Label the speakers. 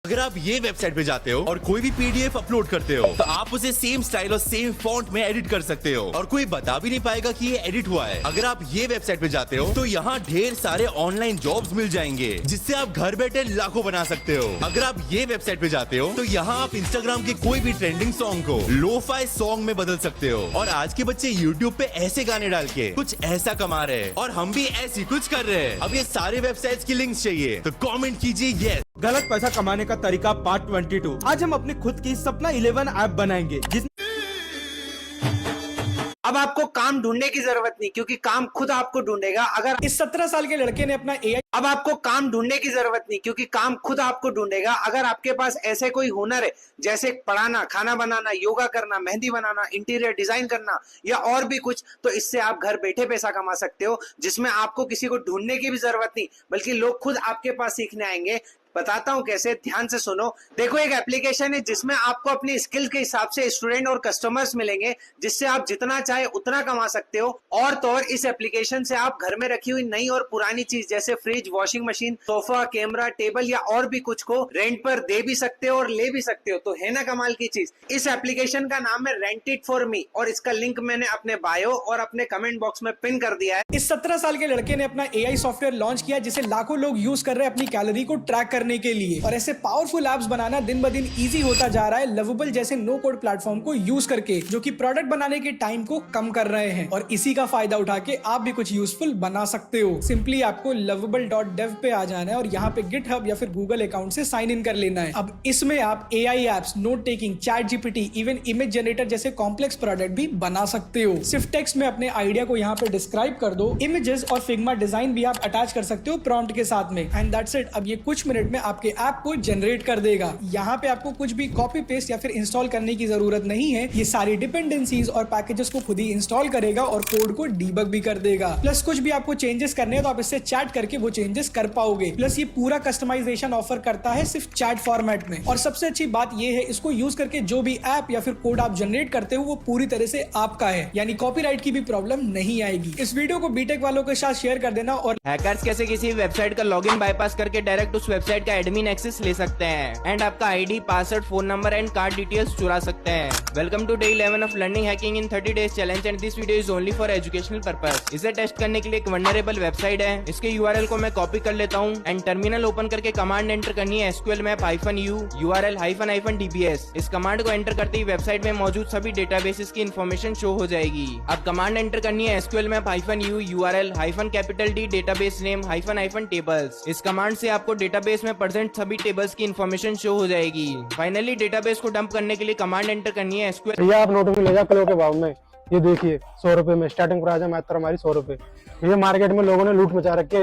Speaker 1: अगर आप ये वेबसाइट पे जाते हो और कोई भी पीडीएफ अपलोड करते हो तो आप उसे सेम स्टाइल और सेम फॉन्ट में एडिट कर सकते हो और कोई बता भी नहीं पाएगा कि ये एडिट हुआ है। अगर आप ये वेबसाइट पे जाते हो तो यहाँ ढेर सारे ऑनलाइन जॉब्स मिल जाएंगे जिससे आप घर बैठे लाखों बना सकते हो। अगर आप ये वेबसाइट पे जाते हो तो यहाँ आप इंस्टाग्राम के कोई भी ट्रेंडिंग सॉन्ग को लोफाई सॉन्ग में बदल सकते हो और आज के बच्चे यूट्यूब पे ऐसे गाने डाल के कुछ ऐसा कमा रहे हैं और हम भी ऐसी कुछ कर रहे हैं। अब ये सारे वेबसाइट्स की लिंक्स चाहिए तो कमेंट कीजिए यस।
Speaker 2: गलत पैसा कमाने का तरीका पार्ट 22। आज हम अपनी खुद की सपना 11 ऐप बनाएंगे जिस
Speaker 3: अब आपको काम ढूंढने की जरूरत नहीं, क्योंकि काम खुद आपको ढूंढेगा। अगर
Speaker 2: इस 17 साल के लड़के ने अपना एआई
Speaker 3: अब आपको काम ढूंढने की जरूरत नहीं, क्योंकि काम खुद आपको ढूंढेगा। अगर आपके पास ऐसे कोई हुनर है जैसे पढ़ाना, खाना बनाना, योगा करना, मेहंदी बनाना, इंटीरियर डिजाइन करना या और भी कुछ, तो इससे आप घर बैठे पैसा कमा सकते हो, जिसमें आपको किसी को ढूंढने की भी जरूरत नहीं, बल्कि लोग खुद आपके पास सीखने आएंगे। बताता हूं कैसे, ध्यान से सुनो। देखो, एक एप्लीकेशन है जिसमें आपको अपनी स्किल के हिसाब से स्टूडेंट और कस्टमर्स मिलेंगे, जिससे आप जितना चाहे उतना कमा सकते हो। और तो और इस एप्लीकेशन से आप घर में रखी हुई नई और पुरानी चीज जैसे fridge, washing machine, sofa, camera, table या और भी कुछ को रेंट पर दे भी सकते हो और ले भी सकते हो। तो है ना कमाल की चीज। इस एप्लीकेशन का नाम है रेंट इट फॉर मी और इसका लिंक मैंने अपने बायो और अपने कमेंट बॉक्स में पिन कर दिया है।
Speaker 2: इस 17 साल के लड़के ने अपना एआई सॉफ्टवेयर लॉन्च किया जिसे लाखों लोग यूज कर रहे हैं अपनी कैलोरी को ट्रैक करने के लिए। और ऐसे पावरफुल एप्स बनाना दिन ब दिन इजी होता जा रहा है लवेबल जैसे नो कोड प्लेटफॉर्म को यूज करके, जो कि प्रोडक्ट बनाने के टाइम को कम कर रहे हैं। और इसी का फायदा उठा के आप भी कुछ यूजफुल बना सकते हो। सिंपली आपको lovable.dev पे आ जाना है और यहाँ पे गिटहब या फिर गूगल अकाउंट से साइन इन कर लेना है। अब इसमें आप AI apps, note taking, chat GPT, even image generator जैसे कॉम्प्लेक्स प्रोडक्ट भी बना सकते हो। सिर्फ टेक्स्ट में अपने आइडिया को यहाँ पे डिस्क्राइब कर दो। इमेजेस और फिग्मा डिजाइन भी आप अटैच कर सकते हो प्रॉम्प्ट के साथ में, एंड दैट्स इट। अब ये कुछ मिनट में आपके ऐप को जनरेट कर देगा। यहाँ पे आपको कुछ भी कॉपी पेस्ट या फिर इंस्टॉल करने की जरूरत नहीं है। ये सारी डिपेंडेंसीज और पैकेजेस को खुद ही इंस्टॉल करेगा और कोड को डीबग भी कर देगा। प्लस कुछ भी आपको चेंजेस करने हैं तो आप इससे चैट करके वो चेंजेस कर पाओगे। प्लस ये पूरा कस्टमाइजेशन ऑफर करता है सिर्फ चैट फॉर्मेट में। और सबसे अच्छी बात ये है, इसको यूज करके जो भी ऐप या फिर कोड आप जनरेट करते हो वो पूरी तरह से आपका है, यानी कॉपीराइट की भी प्रॉब्लम नहीं आएगी। इस वीडियो को बीटेक वालों के साथ शेयर कर देना। और
Speaker 4: हैकर्स कैसे किसी वेबसाइट का लॉगिन बाईपास करके डायरेक्ट उस वेबसाइट का एडमिन एक्सेस ले सकते हैं एंड आपका ID, password, phone number and card details चुरा सकते हैं। Welcome to day 11 of learning hacking in 30 days challenge and this video is only for educational purpose. इसे टेस्ट करने के लिए एक वल्नरेबल वेबसाइट है, इसके यूआरएल को मैं कॉपी कर लेता हूँ एंड टर्मिनल ओपन करके कमांड एंटर करनी है SQL map -u url -dbs। इस कमांड को एंटर करते ही वेबसाइट में मौजूद सभी डेटाबेसेस की इन्फॉर्मेशन शो हो जाएगी। अब कमांड एंटर करनी है SQL map -u url -D database name -tables। इस कमांड से आपको डेटाबेस में प्रेजेंट सभी टेबल्स की इन्फॉर्मेशन शो हो जाएगी। फाइनली डेटाबेस को डंप करने के लिए कमांड एंटर करनी है SQL।
Speaker 5: भैया आप नोट में ले जा किलो के भाव में, ये देखिए 100 रुपए में स्टार्टिंग प्राइस है मात्र हमारी 100 रुपए। ये मार्केट में लोगों ने लूट मचा रखी है।